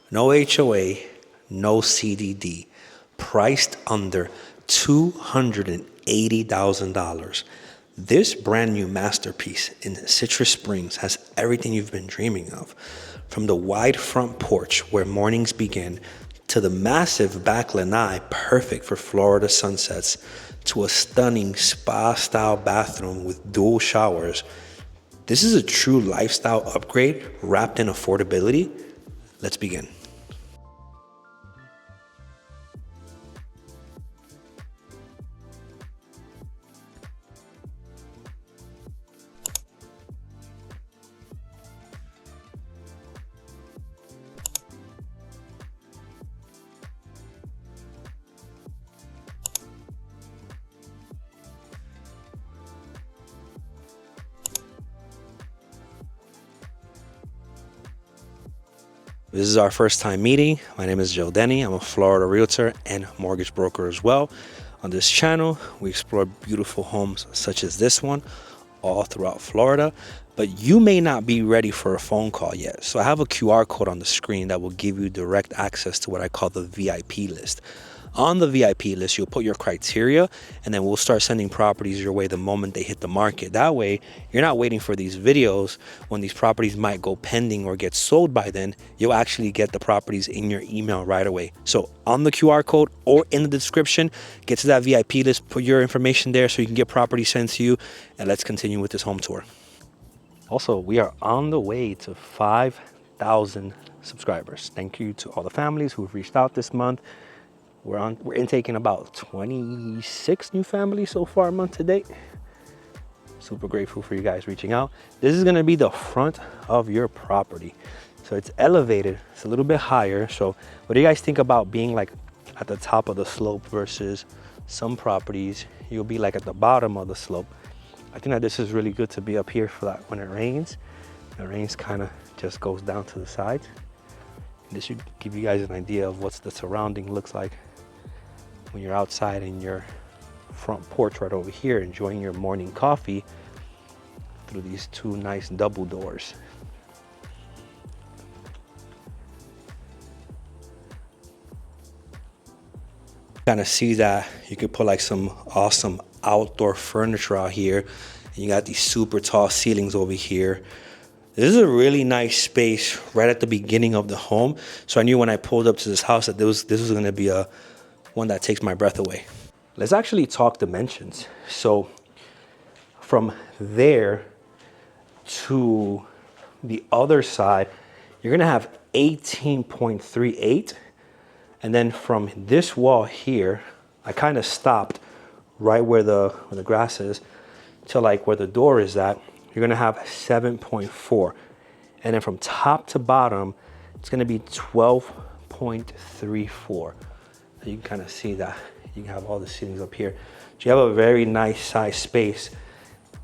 No HOA, no CDD, priced under $280,000. This brand new masterpiece in Citrus Springs has everything you've been dreaming of. From the wide front porch where mornings begin, to the massive back lanai, perfect for Florida sunsets, to a stunning spa-style bathroom with dual showers. This is a true lifestyle upgrade wrapped in affordability. Let's begin. This is our first time meeting. My name is Joe Denny. I'm a Florida realtor and mortgage broker as well. On this channel, we explore beautiful homes such as this one all throughout Florida, but you may not be ready for a phone call yet. So I have a QR code on the screen that will give you direct access to what I call the VIP list. On the VIP list, you'll put your criteria, and then we'll start sending properties your way the moment they hit the market. That way, you're not waiting for these videos when these properties might go pending or get sold by then. You'll actually get the properties in your email right away. So on the QR code or in the description, get to that VIP list, put your information there so you can get properties sent to you, and let's continue with this home tour. Also, we are on the way to 5,000 subscribers. Thank you to all the families who've reached out this month. We're intaking about 26 new families so far month to date. Super grateful for you guys reaching out. This is gonna be the front of your property. So it's elevated, it's a little bit higher. So what do you guys think about being like at the top of the slope versus some properties, you'll be like at the bottom of the slope. I think that this is really good to be up here for that when it rains. The rains kind of just goes down to the sides. This should give you guys an idea of what the surrounding looks like when you're outside in your front porch right over here enjoying your morning coffee through these two nice double doors. Kind of see that you could put like some awesome outdoor furniture out here, and you got these super tall ceilings over here. This is a really nice space right at the beginning of the home. So I knew when I pulled up to this house that this was gonna be one that takes my breath away. Let's actually talk dimensions. So from there to the other side, you're gonna have 18.38. And then from this wall here, I kind of stopped right where the grass is to like where the door is at. You're gonna have 7.4. And then from top to bottom, it's gonna be 12.34. You can kind of see that. You have all the ceilings up here. So you have a very nice size space,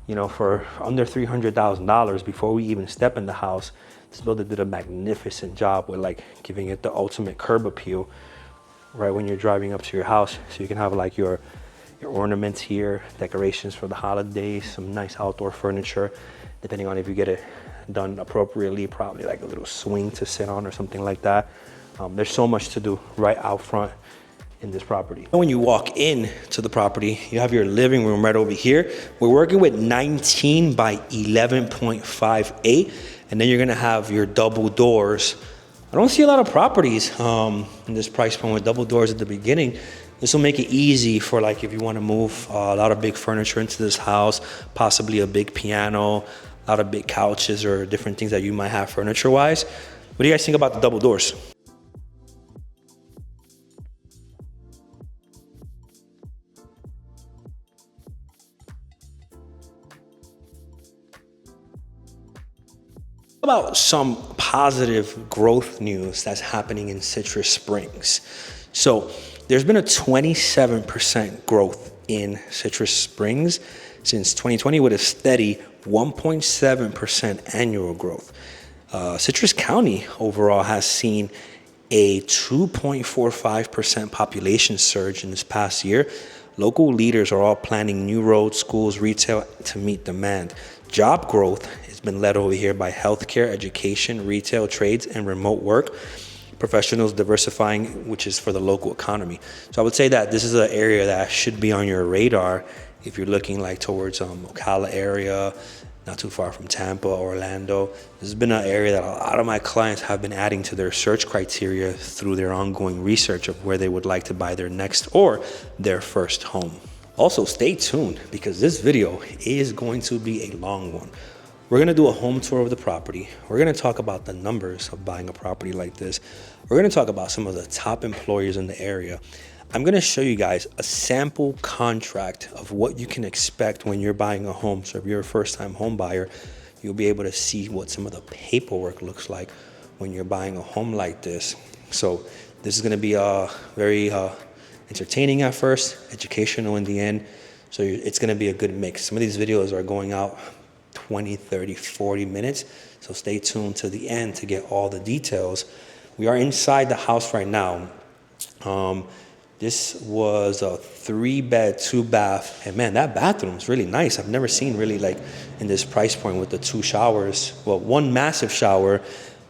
you know, for under $300,000 before we even step in the house. This builder did a magnificent job with like giving it the ultimate curb appeal right when you're driving up to your house. So you can have like your ornaments here, decorations for the holidays, some nice outdoor furniture, depending on if you get it done appropriately, probably like a little swing to sit on or something like that. There's so much to do right out front in this property. When you walk in to the property, you have your living room right over here. We're working with 19 by 11.58, and then you're gonna have your double doors. I don't see a lot of properties in this price point with double doors at the beginning. This will make it easy for like if you want to move a lot of big furniture into this house, possibly a big piano, a lot of big couches or different things that you might have furniture wise. What do you guys think about the double doors? About some positive growth news that's happening in Citrus Springs. So there's been a 27% growth in Citrus Springs since 2020 with a steady 1.7% annual growth. Citrus County overall has seen a 2.45% population surge in this past year. Local leaders are all planning new roads, schools, retail to meet demand. Job growth has been led over here by healthcare, education, retail, trades, and remote work. professionals diversifying, which is for the local economy. So I would say that this is an area that should be on your radar if you're looking like towards Ocala area, not too far from Tampa, Orlando. This has been an area that a lot of my clients have been adding to their search criteria through their ongoing research of where they would like to buy their next or their first home. Also, stay tuned because this video is going to be a long one. We're gonna do a home tour of the property. We're gonna talk about the numbers of buying a property like this. We're gonna talk about some of the top employers in the area. I'm gonna show you guys a sample contract of what you can expect when you're buying a home. So if you're a first-time home buyer, you'll be able to see what some of the paperwork looks like when you're buying a home like this. So this is gonna be very entertaining at first, educational in the end. So it's gonna be a good mix. Some of these videos are going out 20, 30, 40 minutes. So stay tuned to the end to get all the details. We are inside the house right now. This was a 3-bed, 2-bath, and man, that bathroom is really nice. I've never seen really like in this price point with the 2 showers. Well, 1 massive shower,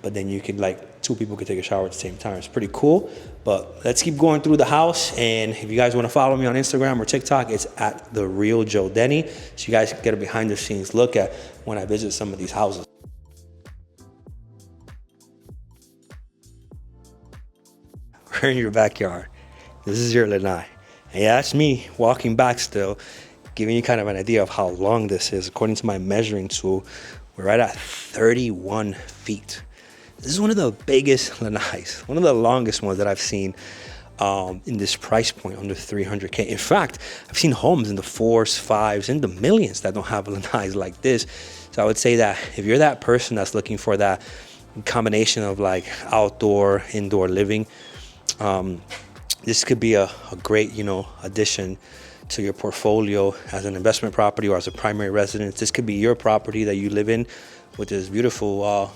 but then you could like 2 people could take a shower at the same time. It's pretty cool. But let's keep going through the house. And if you guys want to follow me on Instagram or TikTok, it's at The Real Joe Denny. So you guys can get a behind the scenes look at when I visit some of these houses. We're in your backyard. This is your Lanai. And yeah, that's me walking back still, giving you kind of an idea of how long this is. According to my measuring tool, we're right at 31 feet. This is one of the biggest Lanais, one of the longest ones that I've seen in this price point, under 300K. In fact, I've seen homes in the 4s, 5s, in the millions that don't have Lanais like this. So I would say that if you're that person that's looking for that combination of like outdoor, indoor living, this could be a great, addition to your portfolio as an investment property or as a primary residence. This could be your property that you live in with this beautiful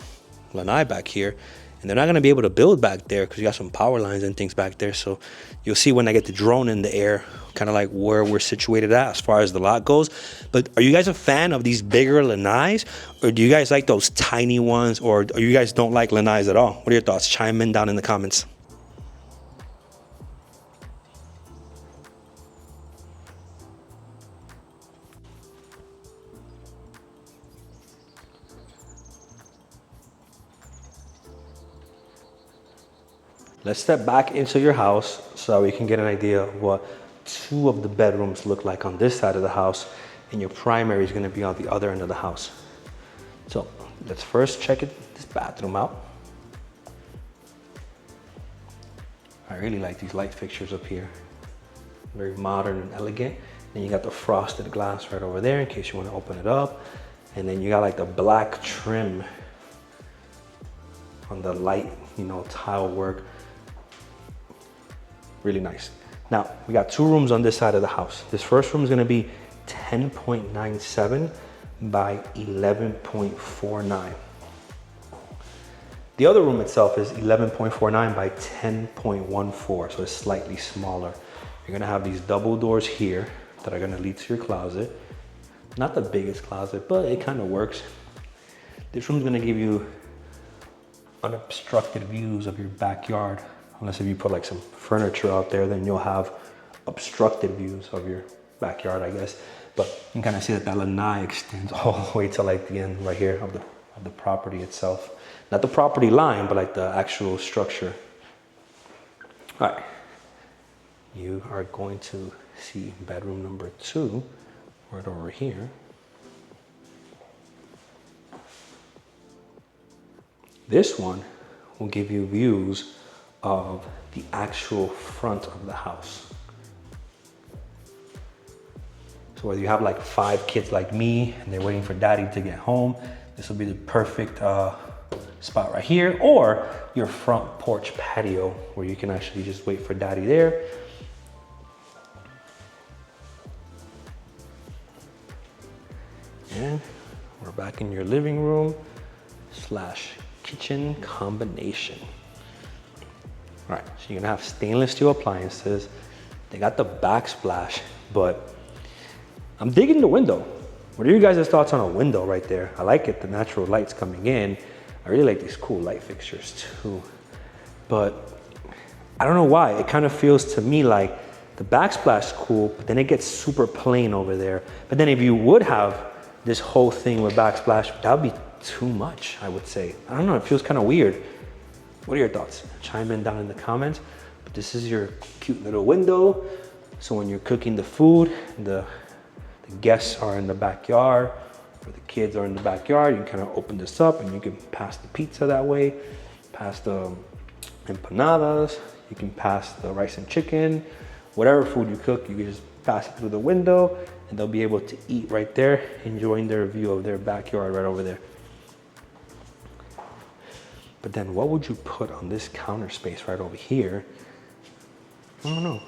Lanai back here. And they're not going to be able to build back there because you got some power lines and things back there. So you'll see when I get the drone in the air, kind of like where we're situated at as far as the lot goes. But are you guys a fan of these bigger Lanais, or do you guys like those tiny ones, or you guys don't like Lanais at all? What are your thoughts? Chime in down in the comments. Let's step back into your house so that we can get an idea of what 2 of the bedrooms look like on this side of the house, and your primary is going to be on the other end of the house. So let's first check this bathroom out. I really like these light fixtures up here. Very modern and elegant. Then you got the frosted glass right over there in case you want to open it up. And then you got like the black trim on the light, tile work. Really nice. Now, we got 2 rooms on this side of the house. This first room is gonna be 10.97 by 11.49. The other room itself is 11.49 by 10.14, so it's slightly smaller. You're gonna have these double doors here that are gonna lead to your closet. Not the biggest closet, but it kind of works. This room's gonna give you unobstructed views of your backyard. Unless if you put like some furniture out there, then you'll have obstructed views of your backyard, I guess. But you can kind of see that Lanai extends all the way to like the end right here of the property itself. Not the property line, but like the actual structure. All right, you are going to see bedroom number 2 right over here. This one will give you views of the actual front of the house. So whether you have like 5 kids like me and they're waiting for daddy to get home, this will be the perfect spot right here, or your front porch patio where you can actually just wait for daddy there. And we're back in your living room / kitchen combination. All right, so you're gonna have stainless steel appliances. They got the backsplash, but I'm digging the window. What are you guys' thoughts on a window right there? I like it, the natural light's coming in. I really like these cool light fixtures too. but I don't know why. It kind of feels to me like the backsplash is cool, but then it gets super plain over there. But then if you would have this whole thing with backsplash, that would be too much, I would say. I don't know, it feels kind of weird. What are your thoughts? Chime in down in the comments. But this is your cute little window. So when you're cooking the food, the guests are in the backyard, or the kids are in the backyard, you can kind of open this up and you can pass the pizza that way, pass the empanadas, you can pass the rice and chicken, whatever food you cook, you can just pass it through the window and they'll be able to eat right there, enjoying their view of their backyard right over there. But then what would you put on this counter space right over here? I don't know.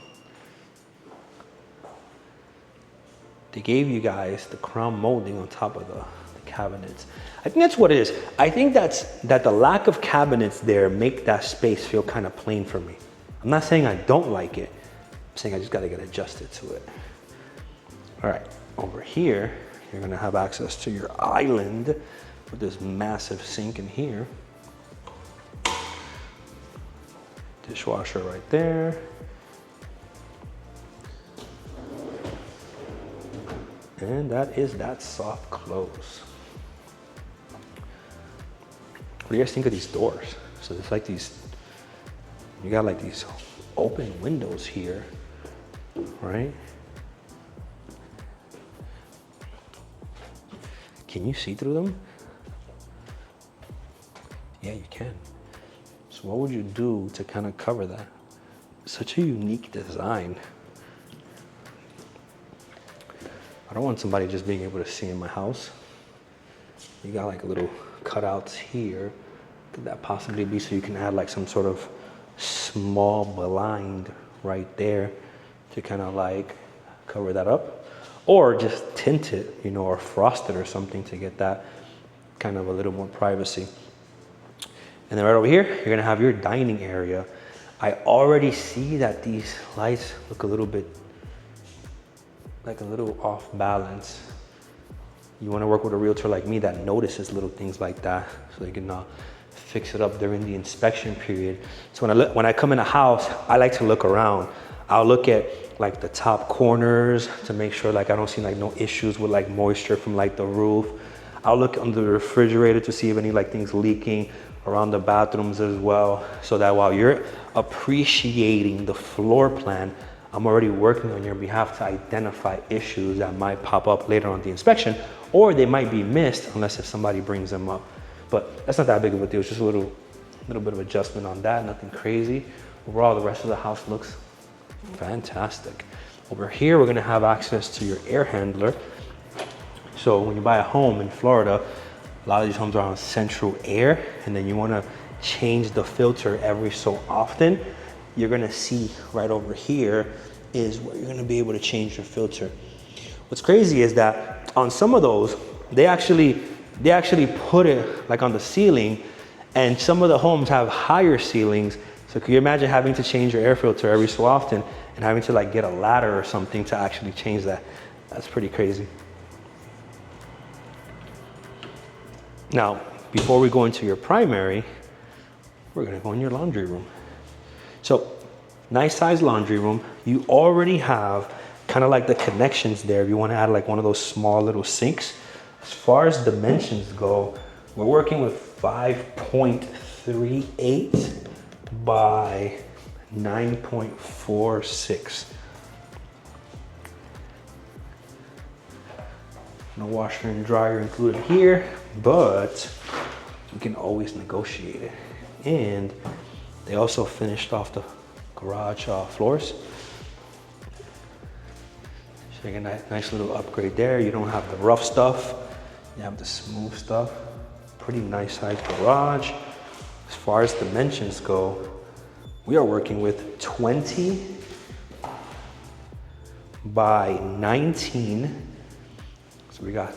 They gave you guys the crown molding on top of the cabinets. I think that's what it is. I think that the lack of cabinets there make that space feel kind of plain for me. I'm not saying I don't like it. I'm saying I just got to get adjusted to it. All right, over here, you're gonna have access to your island with this massive sink in here. Dishwasher right there. And that is that soft close. What do you guys think of these doors? So it's like these, you got like these open windows here, right? Can you see through them? Yeah, you can. So what would you do to kind of cover that? Such a unique design. I don't want somebody just being able to see in my house. You got like little cutouts here. Could that possibly be so you can add like some sort of small blind right there to kind of like cover that up? Or just tint it, you know, or frost it or something to get that kind of a little more privacy. And then right over here, you're gonna have your dining area. I already see that these lights look a little bit like a little off balance. You want to work with a realtor like me that notices little things like that so they can fix it up during the inspection period. So when I come in a house, I like to look around. I'll look at like the top corners to make sure like I don't see like no issues with like moisture from like the roof. I'll look under the refrigerator to see if any like things leaking around the bathrooms as well, so that while you're appreciating the floor plan, I'm already working on your behalf to identify issues that might pop up later on the inspection, or they might be missed unless if somebody brings them up. But that's not that big of a deal. It's just a little bit of adjustment on that, nothing crazy. Overall, the rest of the house looks fantastic. Over here, we're gonna have access to your air handler. So when you buy a home in Florida, a lot of these homes are on central air, and then you wanna change the filter every so often. You're gonna see right over here is where you're gonna be able to change your filter. What's crazy is that on some of those, they actually put it like on the ceiling, and some of the homes have higher ceilings. So can you imagine having to change your air filter every so often and having to like get a ladder or something to actually change that? That's pretty crazy. Now, before we go into your primary, we're gonna go in your laundry room. So, nice size laundry room. You already have kind of like the connections there if you want to add like one of those small little sinks. As far as dimensions go, we're working with 5.38 by 9.46. No washer and dryer included here, but you can always negotiate it. And they also finished off the garage floors. So you get a nice little upgrade there. You don't have the rough stuff, you have the smooth stuff. Pretty nice size garage. As far as dimensions go, we are working with 20 by 19. So we got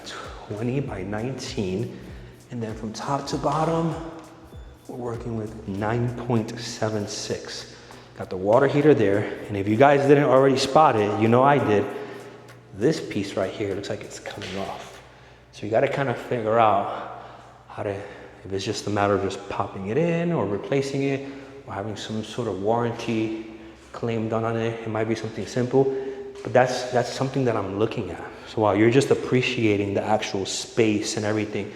20 by 19. And then from top to bottom, we're working with 9.76. Got the water heater there. And if you guys didn't already spot it, you know I did. This piece right here looks like it's coming off. So you gotta kind of figure out how to, if it's just a matter of just popping it in or replacing it, or having some sort of warranty claim done on it. It might be something simple, but that's something that I'm looking at. So while you're just appreciating the actual space and everything,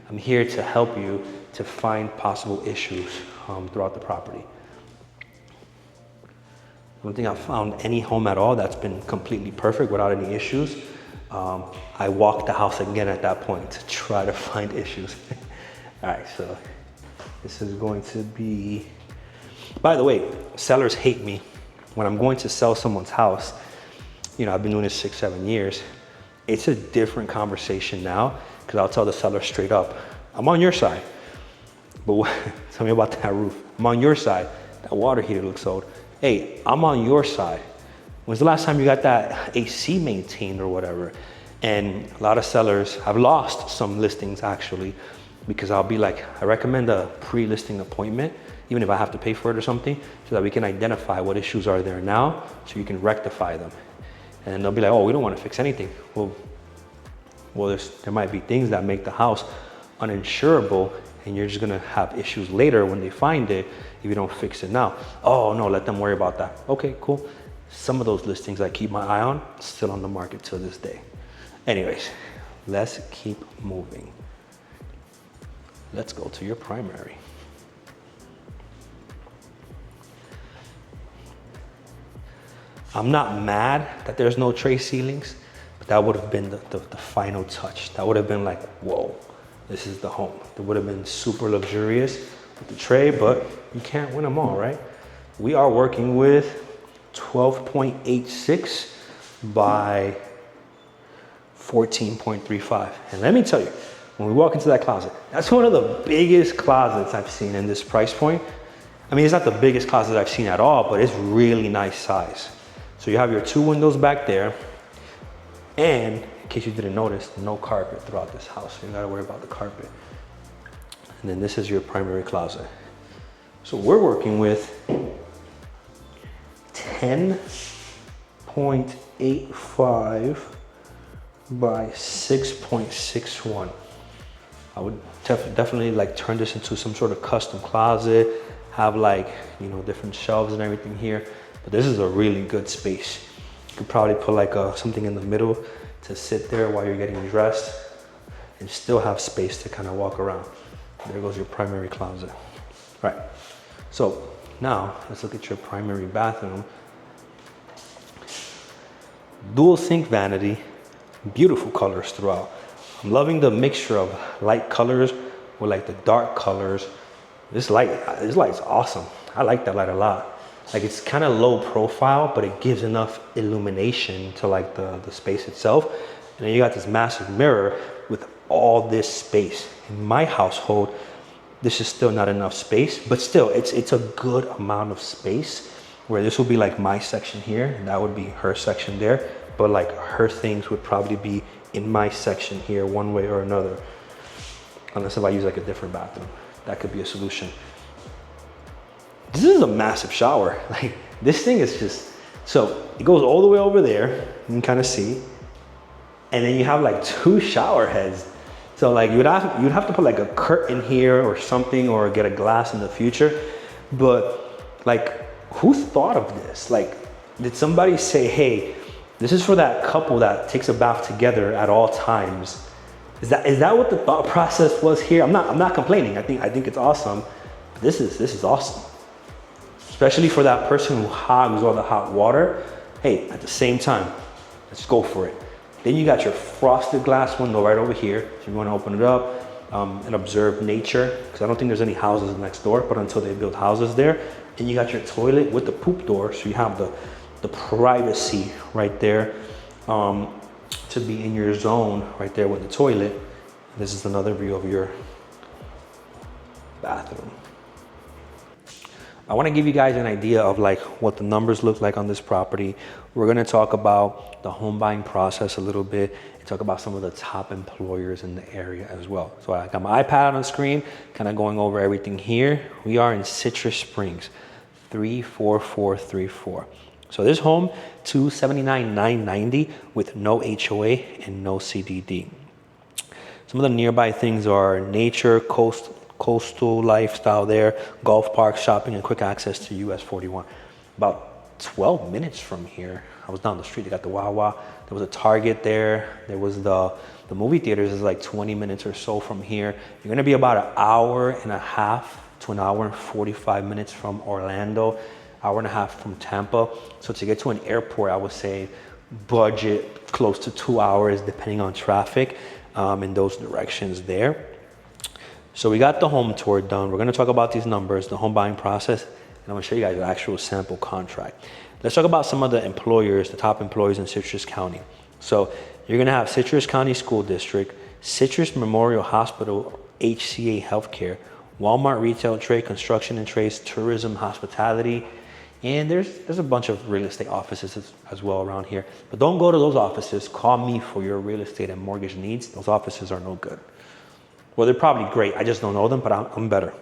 I'm here to help you to find possible issues throughout the property. I don't think I've found any home at all that's been completely perfect without any issues. I walked the house again at that point to try to find issues. All right, so this is going to be, by the way, sellers hate me. When I'm going to sell someone's house, you know, I've been doing this 6-7 years. It's a different conversation now because I'll tell the seller straight up, I'm on your side. But tell me about that roof. I'm on your side. That water heater looks old. Hey, I'm on your side. When's the last time you got that AC maintained or whatever? And a lot of sellers have lost some listings actually, because I'll be like, I recommend a pre-listing appointment, even if I have to pay for it or something, so that we can identify what issues are there now so you can rectify them. And they'll be like, oh, we don't want to fix anything. Well, there might be things that make the house uninsurable, and you're just gonna have issues later when they find it if you don't fix it now. Oh no, let them worry about that. Okay, cool. Some of those listings I keep my eye on, still on the market till this day. Anyways, let's keep moving. Let's go to your primary. I'm not mad that there's no tray ceilings, but that would have been the final touch. That would have been like, whoa, this is the home. It would have been super luxurious with the tray, but you can't win them all, right? We are working with 12.86 by 14.35. And let me tell you, when we walk into that closet, that's one of the biggest closets I've seen in this price point. I mean, it's not the biggest closet I've seen at all, but it's really nice size. So you have your 2 windows back there. And in case you didn't notice, no carpet throughout this house. So you gotta worry about the carpet. And then this is your primary closet. So we're working with 10.85 by 6.61. I would definitely like turn this into some sort of custom closet, have like, you know, different shelves and everything here. But this is a really good space. You could probably put like something in the middle to sit there while you're getting dressed and still have space to kind of walk around. There goes your primary closet. All right, so now let's look at your primary bathroom. Dual sink vanity, beautiful colors throughout. I'm loving the mixture of light colors with like the dark colors. This light's awesome. I like that light a lot. Like it's kind of low profile, but it gives enough illumination to like the space itself. And then you got this massive mirror with all this space. In my household, this is still not enough space, but still it's a good amount of space where this will be like my section here and that would be her section there. But like her things would probably be in my section here one way or another. Unless if I use like a different bathroom, that could be a solution. This is a massive shower. Like this thing is just, so it goes all the way over there, you can kind of see. And then you have like 2 shower heads. So like you'd have to put like a curtain here or something, or get a glass in the future. But like, who thought of this? Like, did somebody say, hey, this is for that couple that takes a bath together at all times? Is that what the thought process was here? I'm not complaining. I think it's awesome. But this is awesome. Especially for that person who hogs all the hot water. Hey, at the same time, let's go for it. Then you got your frosted glass window right over here. So you want to open it up and observe nature, because I don't think there's any houses next door, but until they build houses there. And you got your toilet with the poop door, so you have the privacy right there to be in your zone right there with the toilet. This is another view of your bathroom. I want to give you guys an idea of like what the numbers look like on this property. We're going to talk about the home buying process a little bit and talk about some of the top employers in the area as well. So I got my iPad on the screen, kind of going over everything here. We are in Citrus Springs, 34434. So this home, $279,990 with no HOA and no CDD. Some of the nearby things are nature, coastal coastal lifestyle there, golf parks, shopping, and quick access to US 41. About 12 minutes from here, I was down the street, they got the Wawa, there was a Target there, there was the movie theaters is like 20 minutes or so from here. You're gonna be about an hour and a half to an hour and 45 minutes from Orlando, hour and a half from Tampa. So to get to an airport, I would say budget close to 2 hours depending on traffic in those directions there. So we got the home tour done. We're gonna talk about these numbers, the home buying process, and I'm gonna show you guys the actual sample contract. Let's talk about some of the employers, the top employers in Citrus County. So you're gonna have Citrus County School District, Citrus Memorial Hospital, HCA Healthcare, Walmart Retail Trade, Construction and Trades, Tourism, Hospitality, and there's a bunch of real estate offices as well around here. But don't go to those offices. Call me for your real estate and mortgage needs. Those offices are no good. Well, they're probably great. I just don't know them, but I'm better.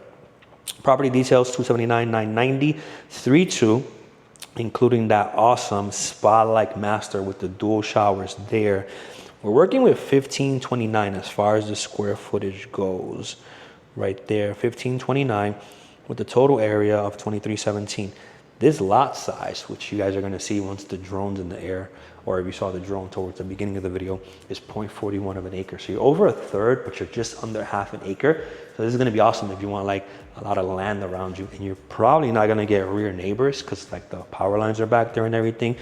Property details, $279,990, 3.2, including that awesome spa-like master with the dual showers there. We're working with $1,529 as far as the square footage goes. Right there, $1,529 with the total area of 2,317. This lot size, which you guys are gonna see once the drone's in the air, or if you saw the drone towards the beginning of the video, is 0.41 of an acre. So you're over a third, but you're just under half an acre. So this is gonna be awesome if you want like a lot of land around you, and you're probably not gonna get rear neighbors because like the power lines are back there and everything.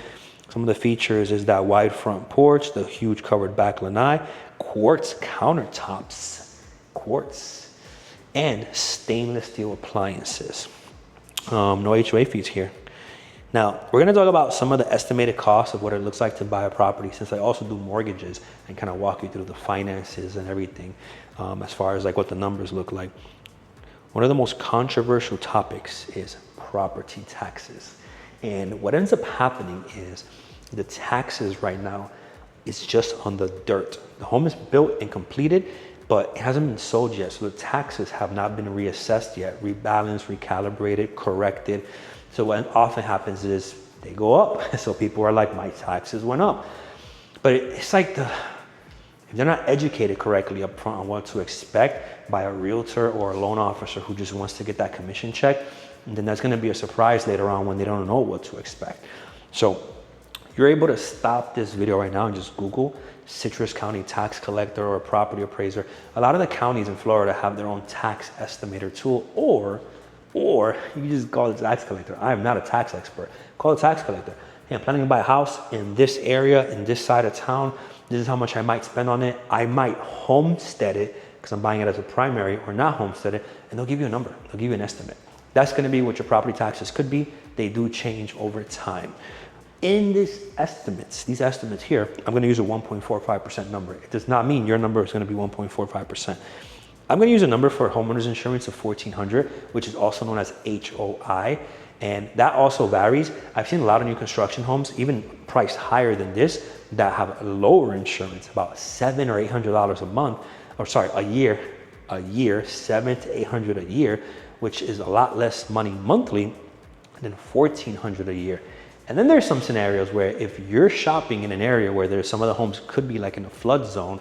Some of the features is that wide front porch, the huge covered back lanai, quartz countertops, quartz, and stainless steel appliances. No HOA fees here. Now, we're gonna talk about some of the estimated costs of what it looks like to buy a property, since I also do mortgages and kind of walk you through the finances and everything as far as like what the numbers look like. One of the most controversial topics is property taxes. And what ends up happening is the taxes right now is just on the dirt. The home is built and completed, but it hasn't been sold yet. So the taxes have not been reassessed yet, rebalanced, recalibrated, corrected. So what often happens is they go up. So people are like, my taxes went up. But it's like if they're not educated correctly up front on what to expect by a realtor or a loan officer who just wants to get that commission check, and then that's gonna be a surprise later on when they don't know what to expect. So you're able to stop this video right now and just Google Citrus County tax collector or property appraiser. A lot of the counties in Florida have their own tax estimator tool, or you just call the tax collector. I am not a tax expert. Call the tax collector. Hey, I'm planning to buy a house in this area, in this side of town. This is how much I might spend on it. I might homestead it because I'm buying it as a primary, or not homestead it, and they'll give you a number. They'll give you an estimate. That's gonna be what your property taxes could be. They do change over time. In these estimates here, I'm gonna use a 1.45% number. It does not mean your number is gonna be 1.45%. I'm gonna use a number for homeowners insurance of $1,400, which is also known as HOI. And that also varies. I've seen a lot of new construction homes, even priced higher than this, that have lower insurance, about $700 or $800 a month, or sorry, a year, $700 to $800 a year, which is a lot less money monthly than $1,400 a year. And then there's some scenarios where if you're shopping in an area where there's some of the homes could be like in a flood zone,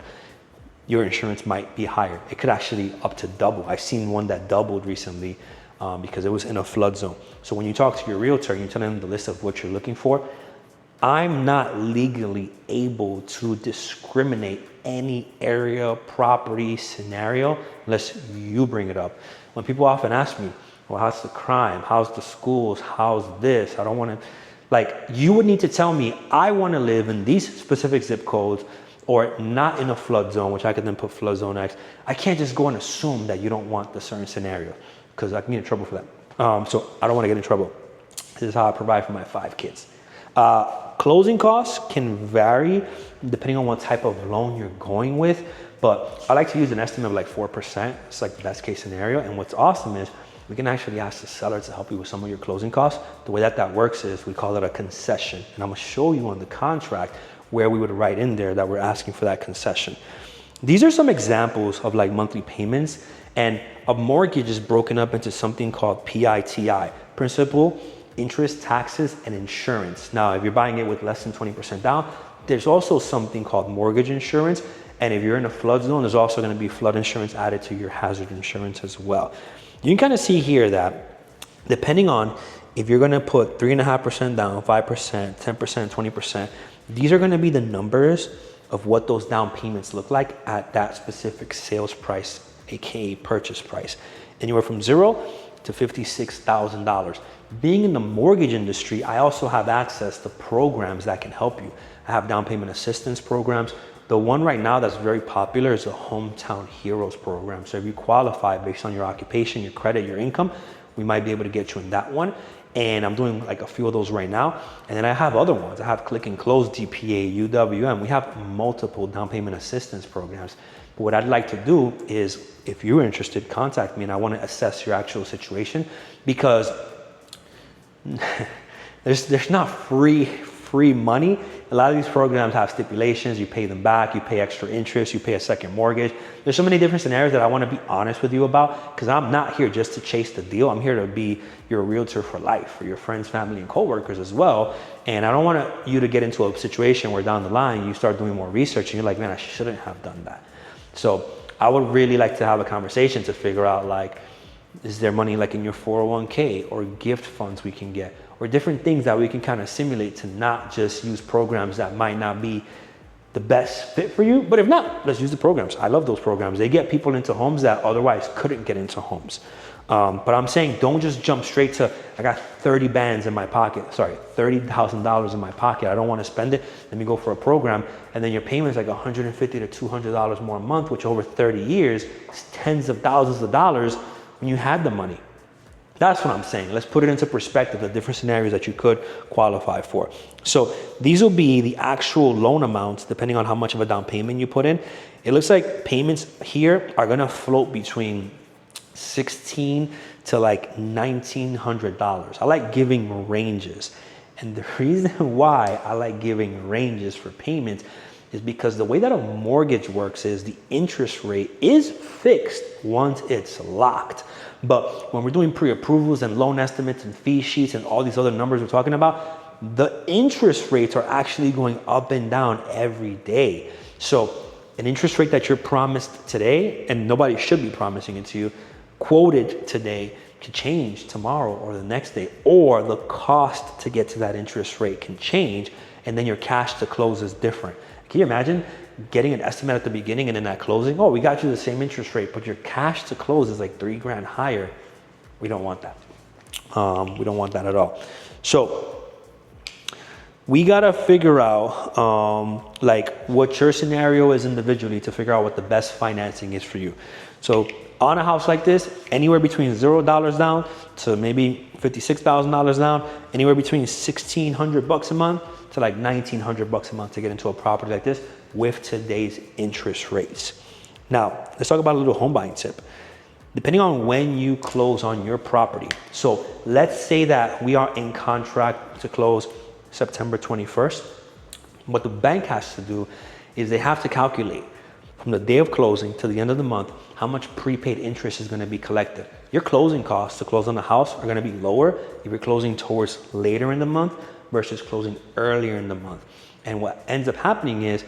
your insurance might be higher. It could actually up to double. I've seen one that doubled recently because it was in a flood zone. So when you talk to your realtor, you tell them the list of what you're looking for. I'm not legally able to discriminate any area, property, scenario, unless you bring it up. When people often ask me, well, how's the crime? How's the schools? How's this? I don't want to, like, you would need to tell me, I want to live in these specific zip codes or not in a flood zone, which I could then put flood zone X. I can't just go and assume that you don't want the certain scenario because I can get in trouble for that. So I don't want to get in trouble. This is how I provide for my 5 kids. Closing costs can vary depending on what type of loan you're going with, but I like to use an estimate of like 4%. It's like the best case scenario. And what's awesome is we can actually ask the seller to help you with some of your closing costs. The way that works is we call it a concession. And I'm gonna show you on the contract where we would write in there that we're asking for that concession. These are some examples of like monthly payments, and a mortgage is broken up into something called PITI, principal, interest, taxes, and insurance. Now, if you're buying it with less than 20% down, there's also something called mortgage insurance, And if you're in a flood zone, there's also going to be flood insurance added to your hazard insurance as well. You can kind of see here that depending on if you're going to put 3.5% down, 5%, 10%, 20%, these are going to be the numbers of what those down payments look like at that specific sales price, aka purchase price. Anywhere from $0 to $56,000. Being in the mortgage industry, I also have access to programs that can help you. I have down payment assistance programs. The one right now that's very popular is the Hometown Heroes program. So if you qualify based on your occupation, your credit, your income, we might be able to get you in that one. And I'm doing like a few of those right now. And then I have other ones. I have Click and Close, DPA, UWM. We have multiple down payment assistance programs. But what I'd like to do is, if you're interested, contact me and I want to assess your actual situation, because there's not free money. A lot of these programs have stipulations. You pay them back, you pay extra interest, you pay a second mortgage. There's so many different scenarios that I want to be honest with you about, because I'm not here just to chase the deal. I'm here to be your realtor for life, for your friends, family, and coworkers as well. And I don't want you to get into a situation where down the line you start doing more research and you're like, man, I shouldn't have done that. So I would really like to have a conversation to figure out, like, is there money like in your 401k or gift funds we can get, or different things that we can kind of simulate to not just use programs that might not be the best fit for you. But if not, let's use the programs. I love those programs. They get people into homes that otherwise couldn't get into homes. But I'm saying don't just jump straight to, I got 30 bands in my pocket, sorry, $30,000 in my pocket. I don't want to spend it. Let me go for a program. And then your payment's like $150 to $200 more a month, which over 30 years is tens of thousands of dollars when you had the money. That's what I'm saying. Let's put it into perspective, the different scenarios that you could qualify for. So these will be the actual loan amounts depending on how much of a down payment you put in. It looks like payments here are going to float between $1,600 to like $1,900. I like giving ranges. And the reason why I like giving ranges for payments is because the way that a mortgage works is the interest rate is fixed once it's locked. But when we're doing pre-approvals and loan estimates and fee sheets and all these other numbers we're talking about, the interest rates are actually going up and down every day. So an interest rate that you're promised today, and nobody should be promising it to you, quoted today can change tomorrow or the next day, or the cost to get to that interest rate can change, and then your cash to close is different. Can you imagine getting an estimate at the beginning and then at closing, oh, we got you the same interest rate, but your cash to close is like $3,000 higher? We don't want that. We don't want that at all. So we gotta figure out like what your scenario is individually to figure out what the best financing is for you. So on a house like this, anywhere between $0 down to maybe $56,000 down, anywhere between $1,600 a month to like $1,900 a month to get into a property like this with today's interest rates. Now, let's talk about a little home buying tip. Depending on when you close on your property. So let's say that we are in contract to close September 21st. What the bank has to do is they have to calculate from the day of closing to the end of the month how much prepaid interest is going to be collected. Your closing costs to close on the house are going to be lower if you're closing towards later in the month versus closing earlier in the month. And what ends up happening is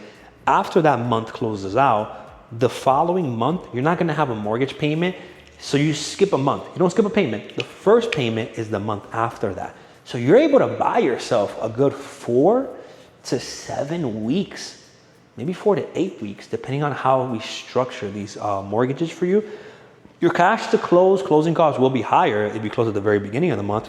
after that month closes out, the following month, you're not going to have a mortgage payment. So you skip a month. You don't skip a payment. The first payment is the month after that. So you're able to buy yourself a good 4 to 7 weeks, maybe 4 to 8 weeks, depending on how we structure these mortgages for you. Your cash to close, closing costs will be higher if you close at the very beginning of the month.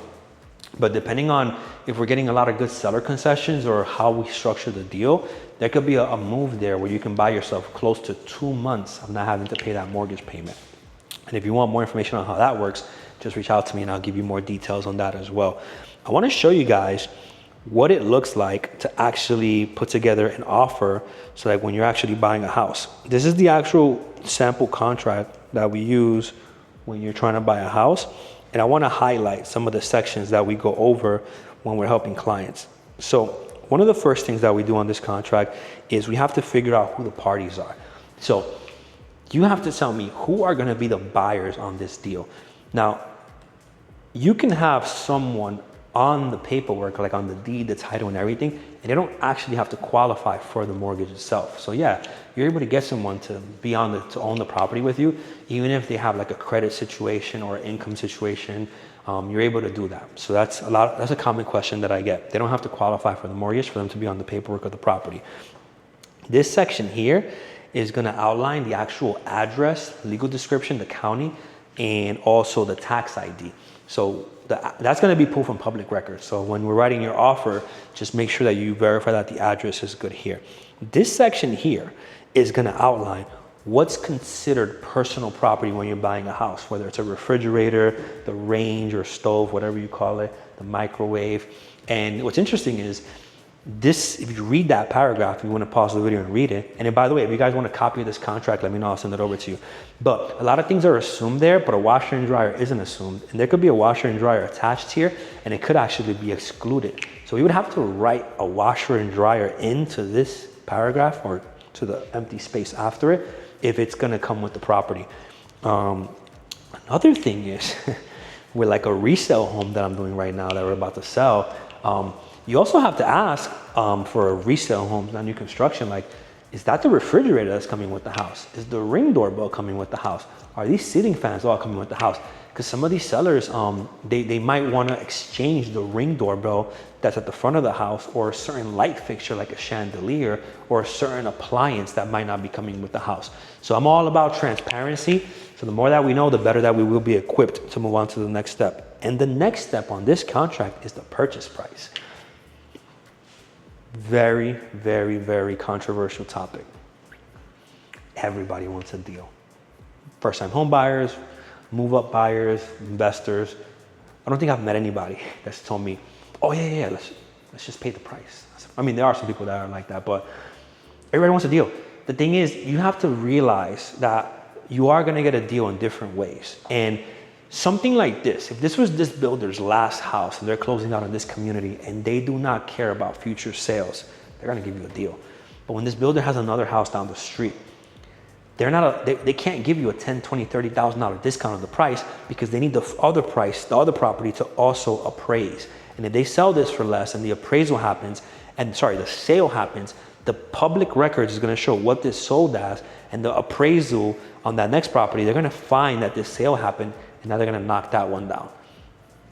But depending on if we're getting a lot of good seller concessions or how we structure the deal, there could be a move there where you can buy yourself close to 2 months of not having to pay that mortgage payment. And if you want more information on how that works, just reach out to me and I'll give you more details on that as well. I want to show you guys what it looks like to actually put together an offer so that when you're actually buying a house. This is the actual sample contract that we use when you're trying to buy a house. And I want to highlight some of the sections that we go over when we're helping clients. So one of the first things that we do on this contract is we have to figure out who the parties are. So you have to tell me who are going to be the buyers on this deal. Now, you can have someone on the paperwork, like on the deed, the title and everything, and they don't actually have to qualify for the mortgage itself. So yeah, you're able to get someone to be to own the property with you, even if they have like a credit situation or income situation. You're able to do that. So that's a common question that I get. They don't have to qualify for the mortgage for them to be on the paperwork of the property. This section here is going to outline the actual address, legal description, the county, and also the tax ID. So that's going to be pulled from public records. So when we're writing your offer, just make sure that you verify that the address is good here. This section here is going to outline what's considered personal property when you're buying a house, whether it's a refrigerator, the range or stove, whatever you call it, the microwave. And what's interesting is this, if you read that paragraph, you want to pause the video and read it. And then, by the way, if you guys want a copy of this contract, let me know, I'll send it over to you. But a lot of things are assumed there, but a washer and dryer isn't assumed. And there could be a washer and dryer attached here, and it could actually be excluded. So we would have to write a washer and dryer into this paragraph or to the empty space after it if it's going to come with the property. Another thing is with like a resale home that I'm doing right now that we're about to sell, you also have to ask for a resale home, not new construction, like, is that the refrigerator that's coming with the house? Is the Ring doorbell coming with the house? Are these ceiling fans all coming with the house? Because some of these sellers, they might want to exchange the Ring doorbell that's at the front of the house, or a certain light fixture like a chandelier, or a certain appliance that might not be coming with the house. So I'm all about transparency. So the more that we know, the better that we will be equipped to move on to the next step. And the next step on this contract is the purchase price. Very, very, very controversial topic. Everybody wants a deal. First-time home buyers, move-up buyers, investors. I don't think I've met anybody that's told me, oh yeah, let's just pay the price. I mean, there are some people that are like that, but everybody wants a deal. The thing is, you have to realize that you are gonna get a deal in different ways. And something like this, if this was this builder's last house and they're closing out in this community and they do not care about future sales, they're gonna give you a deal. But when this builder has another house down the street, they can't give you a $10,000, $20,000, $30,000 discount on the price, because they need the other property to also appraise. And if they sell this for less and the appraisal happens, the sale happens, the public records is gonna show what this sold as, and the appraisal on that next property, they're gonna find that this sale happened, and now they're gonna knock that one down.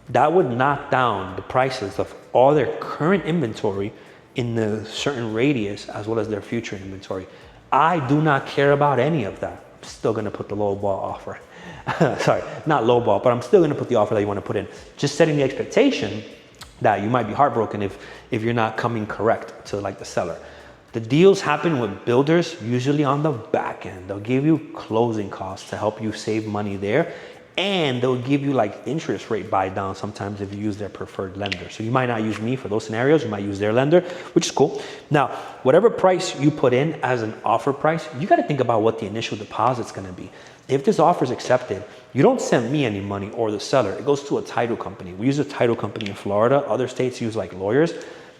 That would knock down the prices of all their current inventory in the certain radius, as well as their future inventory. I do not care about any of that. I'm still gonna put the low ball offer. Sorry, not low ball, but I'm still gonna put the offer that you wanna put in. Just setting the expectation that you might be heartbroken if you're not coming correct to like the seller. The deals happen with builders usually on the back end. They'll give you closing costs to help you save money there. And they'll give you like interest rate buy down sometimes if you use their preferred lender. So you might not use me for those scenarios, you might use their lender, which is cool. Now, whatever price you put in as an offer price, you got to think about what the initial deposit's going to be. If this offer is accepted, you don't send me any money or the seller. It goes to a title company. We use a title company in Florida. Other states use like lawyers.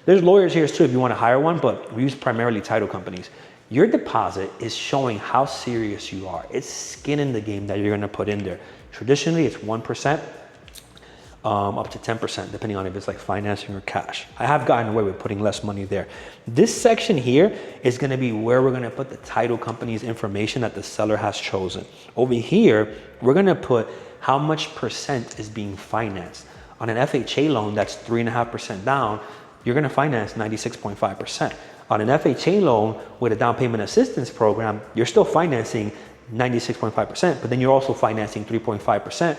There's lawyers here too if you want to hire one, but we use primarily title companies. Your deposit is showing how serious you are. It's skin in the game that you're going to put in there. Traditionally, it's 1%, up to 10%, depending on if it's like financing or cash. I have gotten away with putting less money there. This section here is gonna be where we're gonna put the title company's information that the seller has chosen. Over here, we're gonna put how much percent is being financed. On an FHA loan that's 3.5% down, you're gonna finance 96.5%. On an FHA loan with a down payment assistance program, you're still financing 96.5%, but then you're also financing 3.5%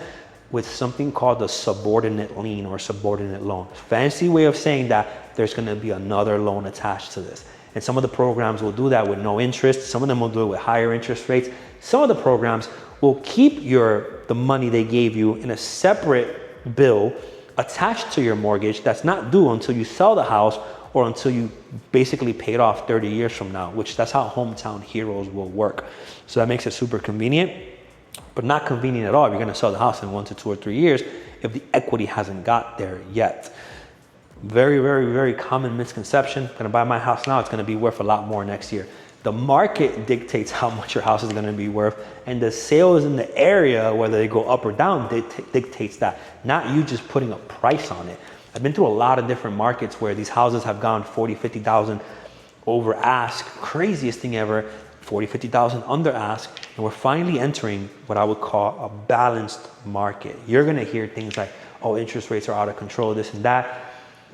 with something called a subordinate lien or subordinate loan. Fancy way of saying that there's gonna be another loan attached to this. And some of the programs will do that with no interest. Some of them will do it with higher interest rates. Some of the programs will keep the money they gave you in a separate bill attached to your mortgage that's not due until you sell the house or until you basically paid off 30 years from now, which that's how hometown heroes will work. So that makes it super convenient, but not convenient at all if you're gonna sell the house in 1 to 2 or 3 years if the equity hasn't got there yet. Very, very, very common misconception. Gonna buy my house now, it's gonna be worth a lot more next year. The market dictates how much your house is gonna be worth, and the sales in the area, whether they go up or down, dictates that, not you just putting a price on it. I've been through a lot of different markets where these houses have gone 40, 50,000 over ask, craziest thing ever. 40, 50,000 under ask, and we're finally entering what I would call a balanced market. You're gonna hear things like, oh, interest rates are out of control, this and that.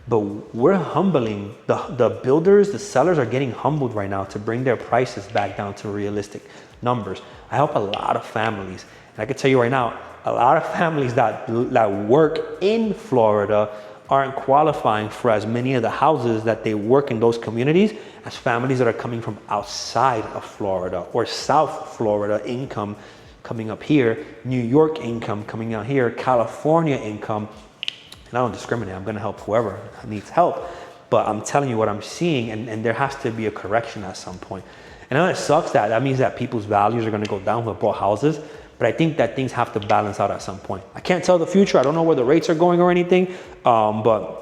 But we're humbling, the builders, the sellers are getting humbled right now to bring their prices back down to realistic numbers. I help a lot of families. And I can tell you right now, a lot of families that work in Florida aren't qualifying for as many of the houses that they work in those communities as families that are coming from outside of Florida or South Florida income coming up here, New York income coming out here, California income. And I don't discriminate, I'm gonna help whoever needs help, but I'm telling you what I'm seeing, and there has to be a correction at some point. And I know it sucks that means that people's values are gonna go down who bought houses, but I think that things have to balance out at some point. I can't tell the future, I don't know where the rates are going or anything, but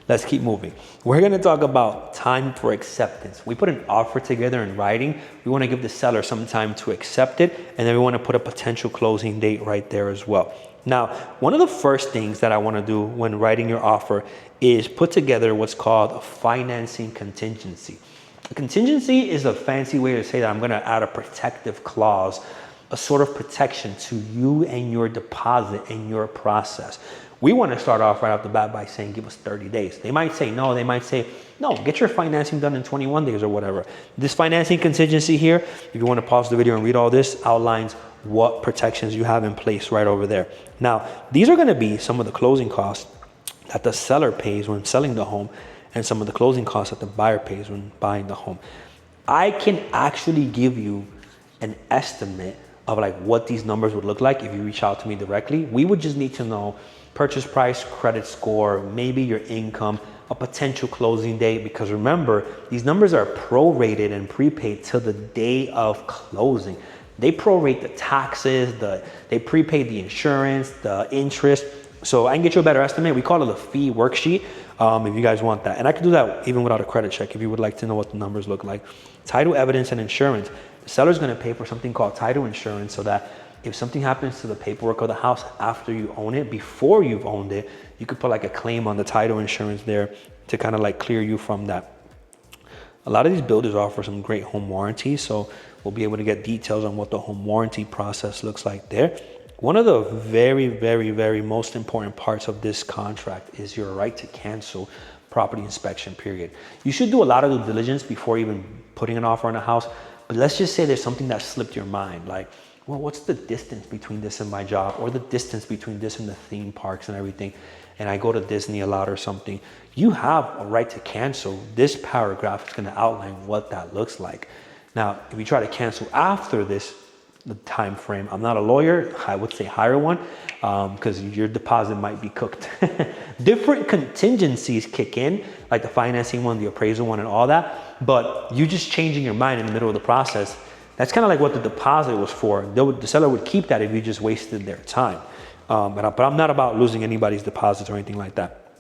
let's keep moving. We're gonna talk about time for acceptance. We put an offer together in writing. We wanna give the seller some time to accept it, and then we wanna put a potential closing date right there as well. Now, one of the first things that I wanna do when writing your offer is put together what's called a financing contingency. A contingency is a fancy way to say that I'm gonna add a protective clause, a sort of protection to you and your deposit and your process. We want to start off right off the bat by saying, give us 30 days. They might say no, they might say, no, get your financing done in 21 days or whatever. This financing contingency here, if you want to pause the video and read all this, outlines what protections you have in place right over there. Now, these are going to be some of the closing costs that the seller pays when selling the home and some of the closing costs that the buyer pays when buying the home. I can actually give you an estimate of like what these numbers would look like if you reach out to me directly. We would just need to know purchase price, credit score, maybe your income, a potential closing date, because remember, these numbers are prorated and prepaid till the day of closing. They prorate the taxes, they prepay the insurance, the interest. So I can get you a better estimate. We call it a fee worksheet if you guys want that. And I can do that even without a credit check if you would like to know what the numbers look like. Title evidence and insurance. The seller's gonna pay for something called title insurance so that if something happens to the paperwork of the house after you own it, before you've owned it, you could put like a claim on the title insurance there to kind of like clear you from that. A lot of these builders offer some great home warranties, so we'll be able to get details on what the home warranty process looks like there. One of the very, very, very most important parts of this contract is your right to cancel property inspection period. You should do a lot of due diligence before even putting an offer on a house, but let's just say there's something that slipped your mind, like, well, what's the distance between this and my job, or the distance between this and the theme parks and everything, and I go to Disney a lot or something. You have a right to cancel. This paragraph is going to outline what that looks like. Now, if you try to cancel after the time frame, I'm not a lawyer, I would say hire one, because your deposit might be cooked. Different contingencies kick in, like the financing one, the appraisal one, and all that, but you just changing your mind in the middle of the process, that's kind of like what the deposit was for. The seller would keep that if you just wasted their time. But I'm not about losing anybody's deposits or anything like that.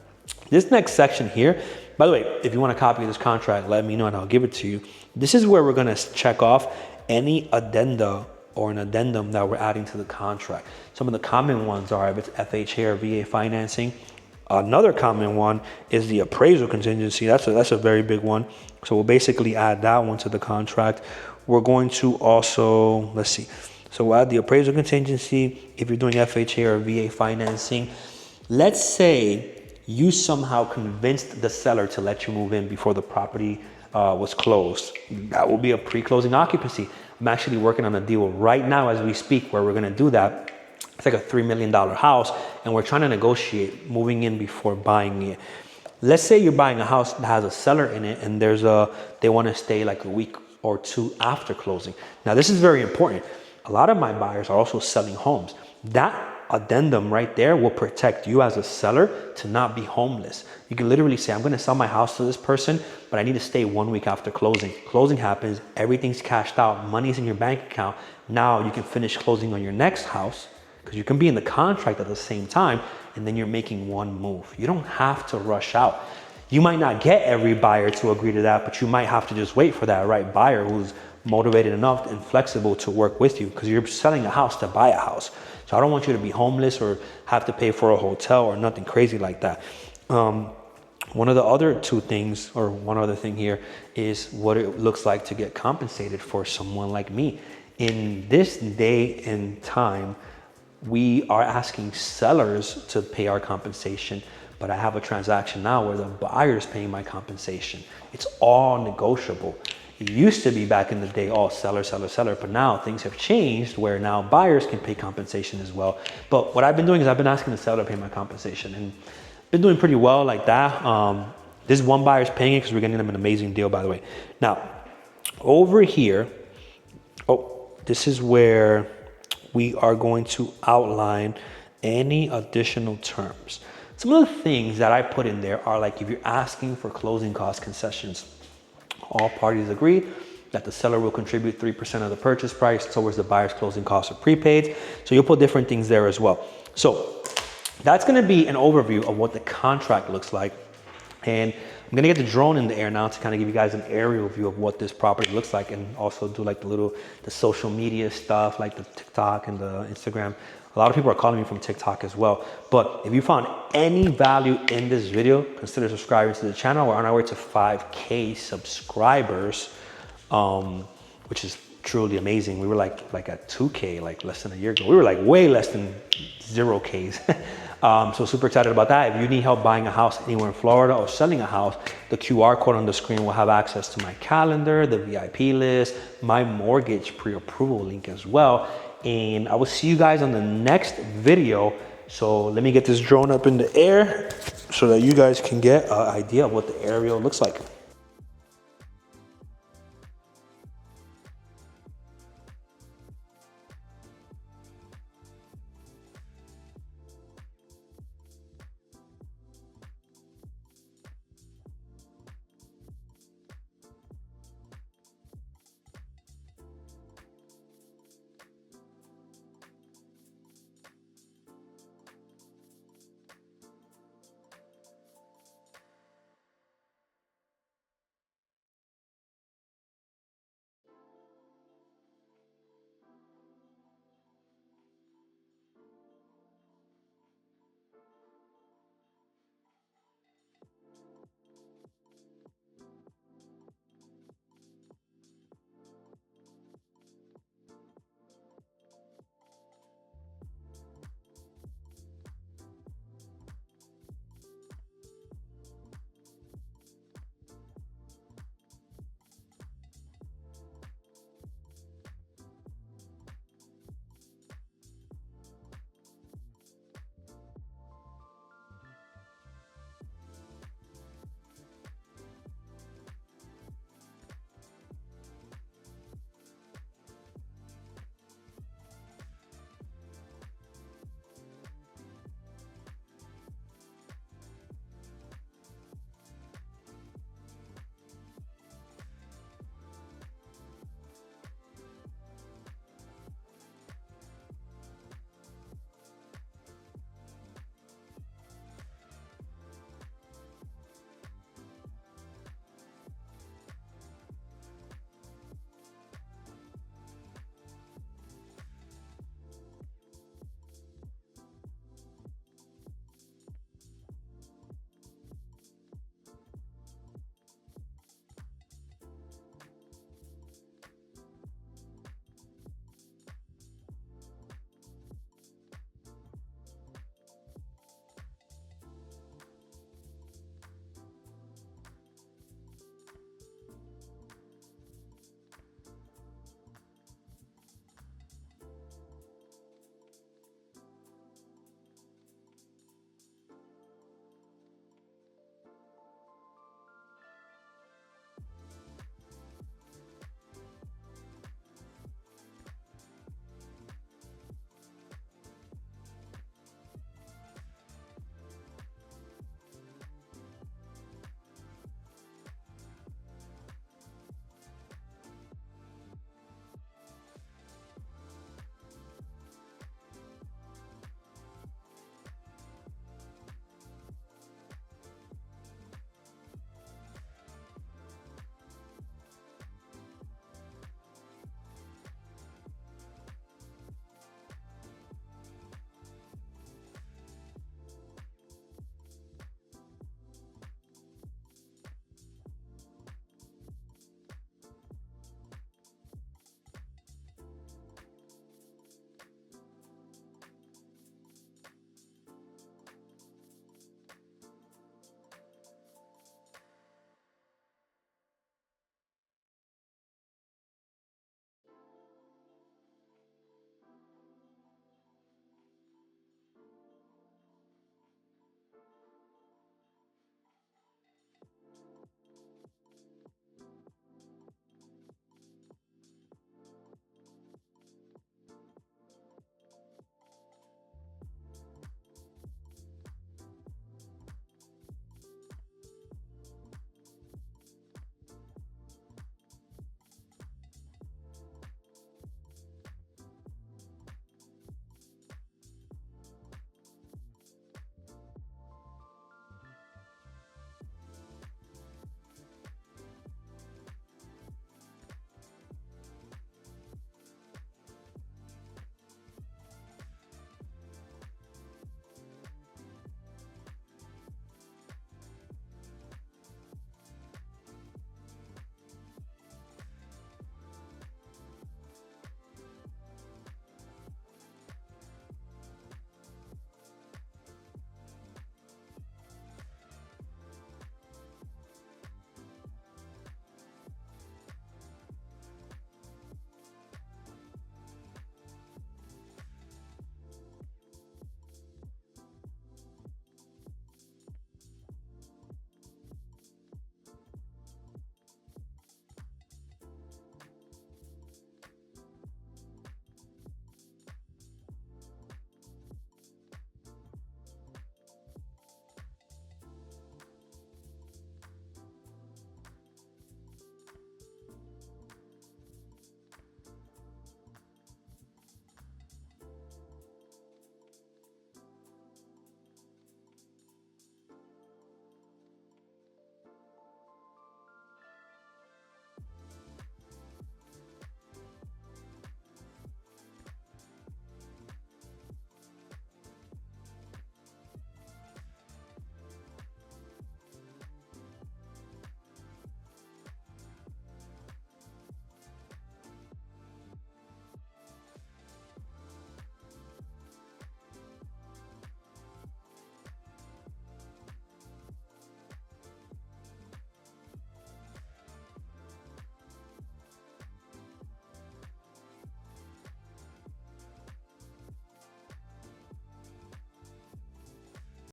This next section here, by the way, if you want a copy of this contract, let me know and I'll give it to you. This is where we're gonna check off any addenda or an addendum that we're adding to the contract. Some of the common ones are if it's FHA or VA financing. Another common one is the appraisal contingency. That's a very big one. So we'll basically add that one to the contract. We're going to also, let's see. So we'll add the appraisal contingency if you're doing FHA or VA financing. Let's say you somehow convinced the seller to let you move in before the property was closed. That will be a pre-closing occupancy. I'm actually working on a deal right now as we speak where we're gonna do that. It's like a $3 million house and we're trying to negotiate moving in before buying it. Let's say you're buying a house that has a seller in it and they wanna stay like a week or two after closing. Now this is very important. A lot of my buyers are also selling homes. That addendum right there will protect you as a seller to not be homeless. You can literally say, I'm gonna sell my house to this person, but I need to stay 1 week after closing. Closing happens, everything's cashed out, money's in your bank account. Now you can finish closing on your next house because you can be in the contract at the same time and then you're making one move. You don't have to rush out. You might not get every buyer to agree to that, but you might have to just wait for that right buyer who's motivated enough and flexible to work with you because you're selling a house to buy a house. So I don't want you to be homeless or have to pay for a hotel or nothing crazy like that. One of the other two things, or one other thing here, is what it looks like to get compensated for someone like me. In this day and time, we are asking sellers to pay our compensation, but I have a transaction now where the buyer's paying my compensation. It's all negotiable. It used to be back in the day, all seller, seller, seller, but now things have changed where now buyers can pay compensation as well. But what I've been doing is I've been asking the seller to pay my compensation, and been doing pretty well like that. This one buyer's paying it because we're getting them an amazing deal, by the way. Now, over here, this is where we are going to outline any additional terms. Some of the things that I put in there are like, if you're asking for closing cost concessions, all parties agree that the seller will contribute 3% of the purchase price towards the buyer's closing costs or prepaid. So you'll put different things there as well. So that's going to be an overview of what the contract looks like. And I'm going to get the drone in the air now to kind of give you guys an aerial view of what this property looks like, and also do like the social media stuff, like the TikTok and the Instagram. A lot of people are calling me from TikTok as well. But if you found any value in this video, consider subscribing to the channel. We're on our way to 5K subscribers, which is truly amazing. We were like at 2K like less than a year ago. We were like way less than 0Ks. So super excited about that. If you need help buying a house anywhere in Florida or selling a house, the QR code on the screen will have access to my calendar, the VIP list, my mortgage pre-approval link as well. And I will see you guys on the next video. So let me get this drone up in the air so that you guys can get an idea of what the aerial looks like.